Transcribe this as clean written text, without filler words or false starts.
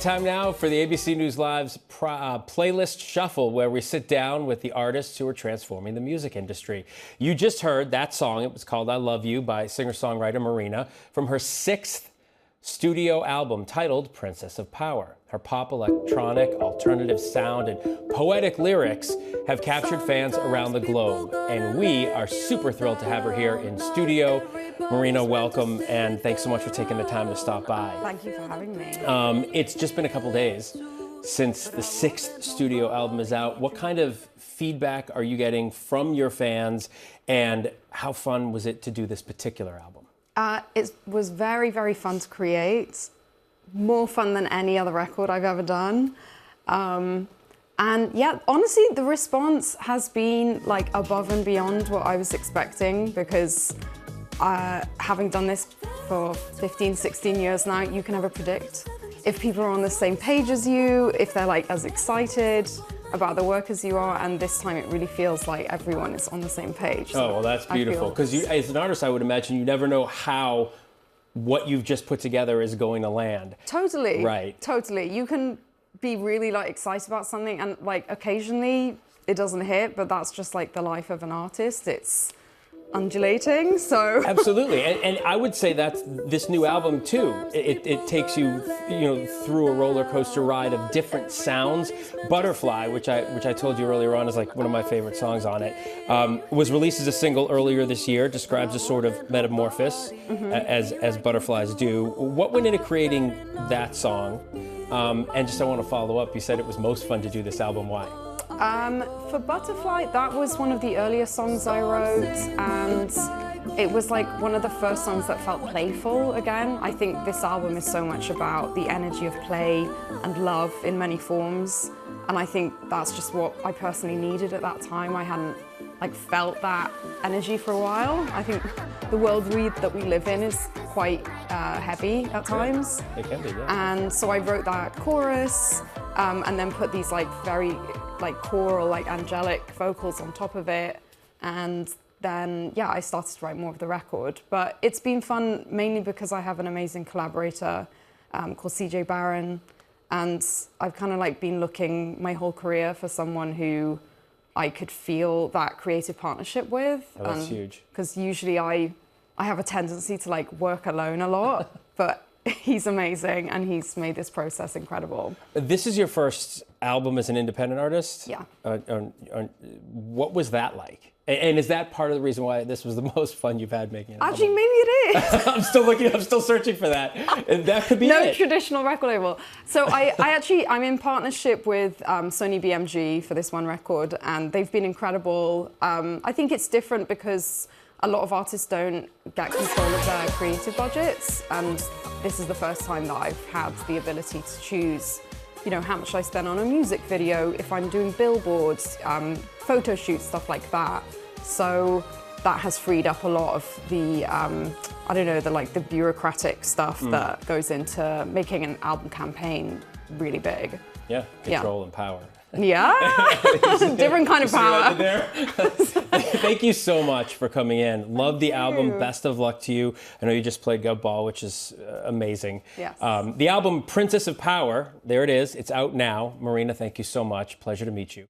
Time now for the ABC News Live's playlist shuffle, where we sit down with the artists who are transforming the music industry. You just heard that song. It was called I Love You by singer-songwriter Marina from her 6th studio album titled Princess of Power. Her pop, electronic, alternative sound and poetic lyrics have captured fans around the globe, and we are super thrilled to have her here in studio. Marina, welcome, and thanks so much for taking the time to stop by. Thank you for having me. It's just been a couple days since the 6th studio album is out. What kind of feedback are you getting from your fans, and how fun was it to do this particular album? It was very, very fun to create. More fun than any other record I've ever done. And yeah, honestly, the response has been like above and beyond what I was expecting, because having done this for 15, 16 years now, you can never predict if people are on the same page as you, if they're like as excited about the work as you are, and this time it really feels like everyone is on the same page. So well, that's beautiful, because as an artist, I would imagine you never know how what you've just put together is going to land. Totally. Right. Totally. You can be really like excited about something, and like occasionally it doesn't hit, but that's just like the life of an artist. It's undulating, so. Absolutely, and I would say that's this new album too. It takes you, through a roller coaster ride of different sounds. Butterfly, which I told you earlier on is like one of my favorite songs on it, was released as a single earlier this year. Describes a sort of metamorphosis, as butterflies do. What went into creating that song? And just I want to follow up. You said it was most fun to do this album. Why? For Butterfly, that was one of the earlier songs I wrote, and it was like one of the first songs that felt playful again. I think this album is so much about the energy of play and love in many forms, and I think that's just what I personally needed at that time. I hadn't like felt that energy for a while. I think the world that we live in is quite heavy at times. It can be, yeah. And so I wrote that chorus, and then put these like very like choral, like angelic vocals on top of it, and then yeah, I started to write more of the record. But it's been fun mainly because I have an amazing collaborator called CJ Barron, and I've kind of like been looking my whole career for someone who I could feel that creative partnership with. Oh, that's huge. Because usually I have a tendency to like work alone a lot, but he's amazing, and he's made this process incredible. This is your first album as an independent artist? Yeah. What was that like? And is that part of the reason why this was the most fun you've had making an Actually, album? maybe it is. I'm still searching for that. And that could be No traditional record label. So I'm in partnership with Sony BMG for this one record, and they've been incredible. I think it's different because a lot of artists don't get control of their creative budgets, and this is the first time that I've had the ability to choose, how much I spend on a music video, if I'm doing billboards, photo shoots, stuff like that. So that has freed up a lot of the, the bureaucratic stuff that goes into making an album campaign really big. Yeah, control and power. Yeah, different kind of power. Thank you so much for coming in. Love the album. Best of luck to you. I know you just played Gov Ball, which is amazing. Yes. The album Princess of Power, there it is. It's out now. Marina, thank you so much. Pleasure to meet you.